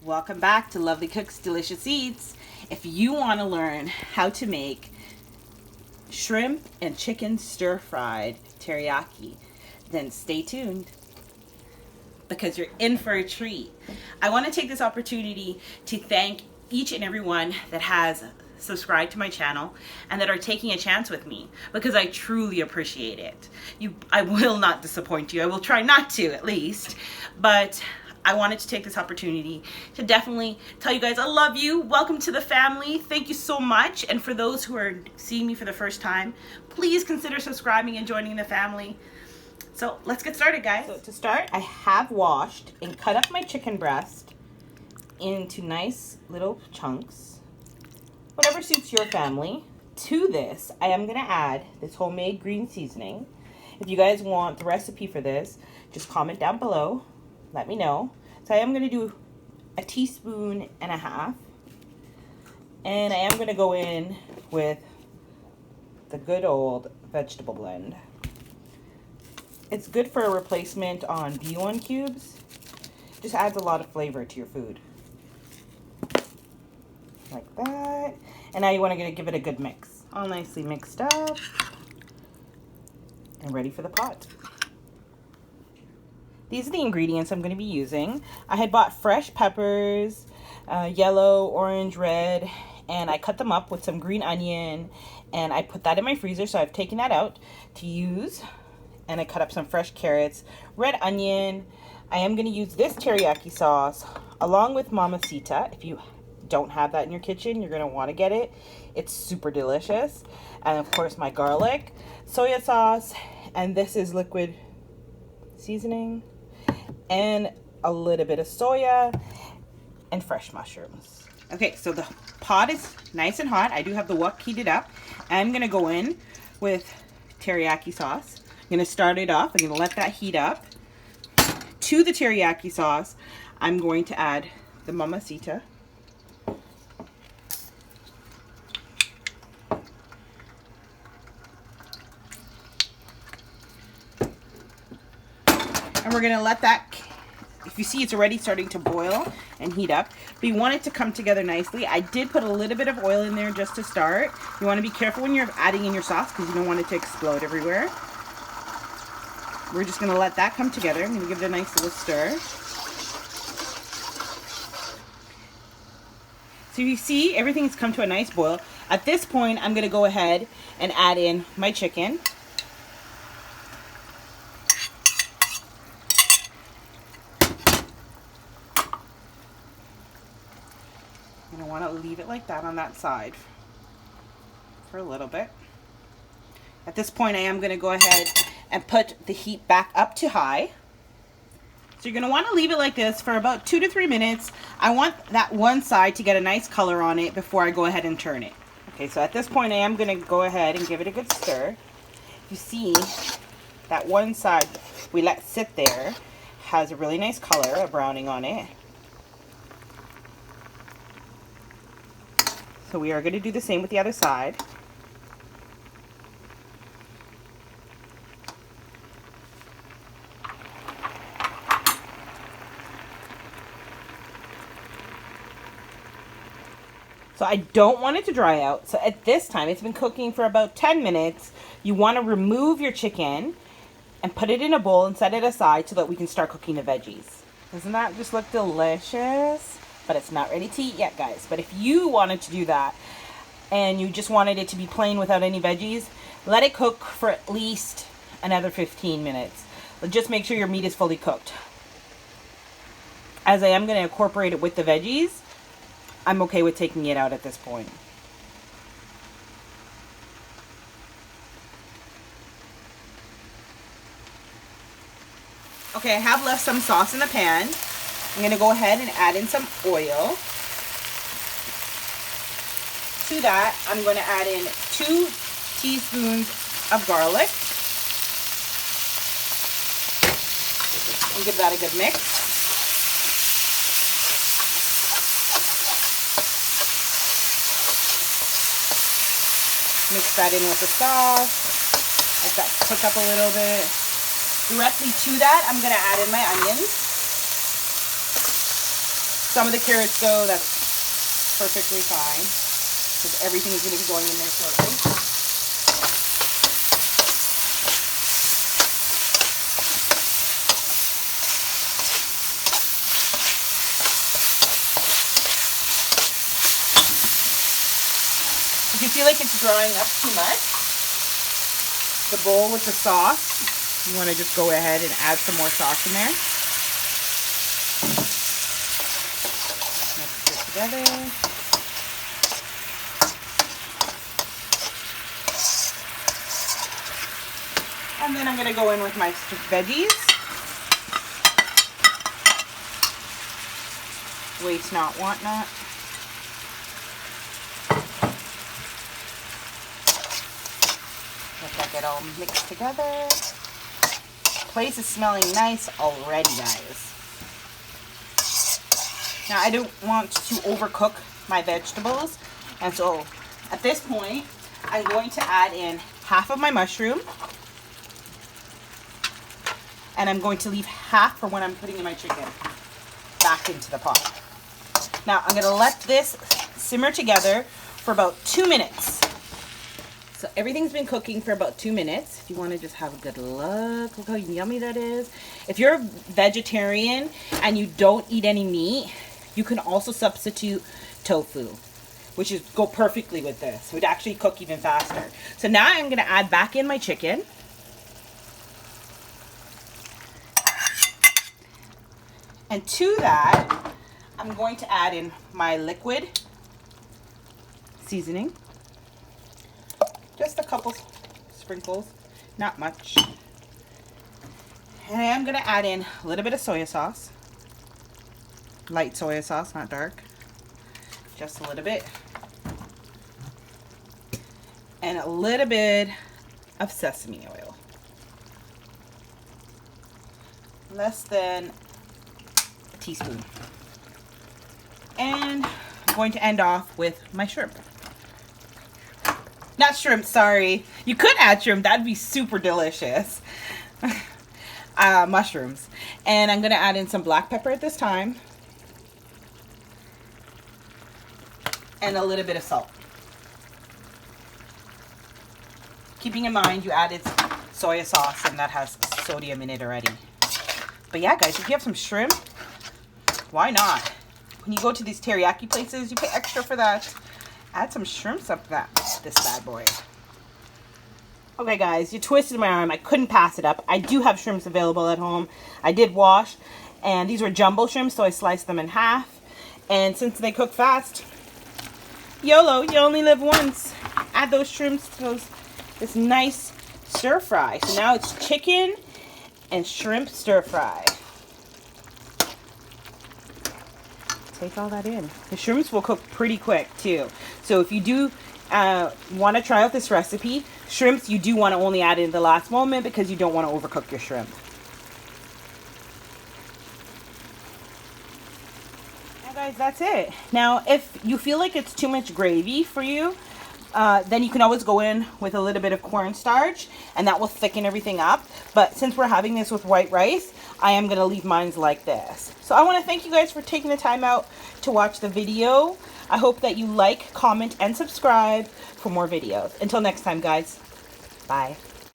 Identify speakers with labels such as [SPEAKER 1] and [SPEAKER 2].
[SPEAKER 1] Welcome back to Lovely Cooks Delicious Eats. If you want to learn how to make shrimp and chicken stir-fried teriyaki, then stay tuned because you're in for a treat. I want to take this opportunity to thank each and every one that has subscribed to my channel and that are taking a chance with me, because I truly appreciate it. I will not disappoint you. I will try not to, at least, but I wanted to take this opportunity to definitely tell you guys I love you. Welcome to the family. Thank you so much. And for those who are seeing me for the first time, please consider subscribing and joining the family. So let's get started, guys. So to start, I have washed and cut up my chicken breast into nice little chunks, whatever suits your family. To this, I am going to add this homemade green seasoning. If you guys want the recipe for this, just comment down below. Let me know. So I am going to do a teaspoon and a half. And I am going to go in with the good old vegetable blend. It's good for a replacement on B1 cubes. Just adds a lot of flavor to your food. Like that. And now you want to give it a good mix. All nicely mixed up. And ready for the pot. These are the ingredients I'm going to be using. I had bought fresh peppers, yellow, orange, red, and I cut them up with some green onion, and I put that in my freezer, so I've taken that out to use. And I cut up some fresh carrots, red onion. I am going to use this teriyaki sauce along with mamacita. If you don't have that in your kitchen, you're going to want to get it. It's super delicious. And of course my garlic, soya sauce, and this is liquid seasoning, and a little bit of soya and fresh mushrooms. Okay, so the pot is nice and hot. I do have the wok heated up. I'm going to go in with teriyaki sauce. I'm going to start it off. I'm going to let that heat up. To the teriyaki sauce, I'm going to add the mamacita. And we're going to let that, if you see, it's already starting to boil and heat up. But you want it to come together nicely. I did put a little bit of oil in there just to start. You want to be careful when you're adding in your sauce because you don't want it to explode everywhere. We're just going to let that come together. I'm going to give it a nice little stir. So you see, everything's come to a nice boil. At this point, I'm going to go ahead and add in my chicken. And I want to leave it like that on that side for a little bit. At this point, I am going to go ahead and put the heat back up to high. So you're going to want to leave it like this for about 2 to 3 minutes. I want that one side to get a nice color on it before I go ahead and turn it. Okay, so at this point, I am going to go ahead and give it a good stir. You see, that one side we let sit there has a really nice color, a browning on it. So we are going to do the same with the other side. So I don't want it to dry out. So at this time, it's been cooking for about 10 minutes. You want to remove your chicken and put it in a bowl and set it aside so that we can start cooking the veggies. Doesn't that just look delicious? But it's not ready to eat yet, guys. But if you wanted to do that and you just wanted it to be plain without any veggies, let it cook for at least another 15 minutes. But just make sure your meat is fully cooked. As I am going to incorporate it with the veggies, I'm okay with taking it out at this point. Okay, I have left some sauce in the pan. I'm going to go ahead and add in some oil. To that, I'm going to add in 2 teaspoons of garlic. And give that a good mix. Mix that in with the sauce. Let that cook up a little bit. Directly to that, I'm going to add in my onions. some of the carrots go, that's perfectly fine, because everything is going to be going in there shortly. If you feel like it's drying up too much, the bowl with the sauce, you want to just go ahead and add some more sauce in there. Mix it together. And then I'm going to go in with my veggies. Waste not, want not. Let that get all mixed together. Place is smelling nice already, guys. Now I don't want to overcook my vegetables, and so at this point I'm going to add in half of my mushroom, and I'm going to leave half for when I'm putting in my chicken back into the pot. Now I'm going to let this simmer together for about 2 minutes. So everything's been cooking for about 2 minutes. If you want to just have a good look how yummy that is. If you're a vegetarian and you don't eat any meat, you can also substitute tofu, which is go perfectly with this. It would actually cook even faster. So now I'm going to add back in my chicken. And to that, I'm going to add in my liquid seasoning. Just a couple sprinkles, not much. And I'm going to add in a little bit of soy sauce. Light soy sauce, not dark. Just a little bit. And a little bit of sesame oil. Less than a teaspoon. And I'm going to end off with my shrimp. Not shrimp, sorry. You could add shrimp. That'd be super delicious. Mushrooms. And I'm going to add in some black pepper at this time. And a little bit of salt. Keeping in mind you added soy sauce and that has sodium in it already. But yeah, guys, if you have some shrimp, why not? When you go to these teriyaki places, you pay extra for that. Add some shrimps up this bad boy. Okay, guys, you twisted my arm. I couldn't pass it up. I do have shrimps available at home. I did wash, and these were jumbo shrimps, so I sliced them in half. And since they cook fast, YOLO, you only live once. Add those shrimps to this nice stir fry. So now it's chicken and shrimp stir fry. Take all that in. The shrimps will cook pretty quick too. So if you do want to try out this recipe, shrimps you do want to only add in the last moment because you don't want to overcook your shrimp. Now guys, that's it. Now if you feel like it's too much gravy for you, then you can always go in with a little bit of cornstarch and that will thicken everything up. But since we're having this with white rice, I am going to leave mine like this. So I want to thank you guys for taking the time out to watch the video. I hope that you like, comment, and subscribe for more videos. Until next time, guys. Bye.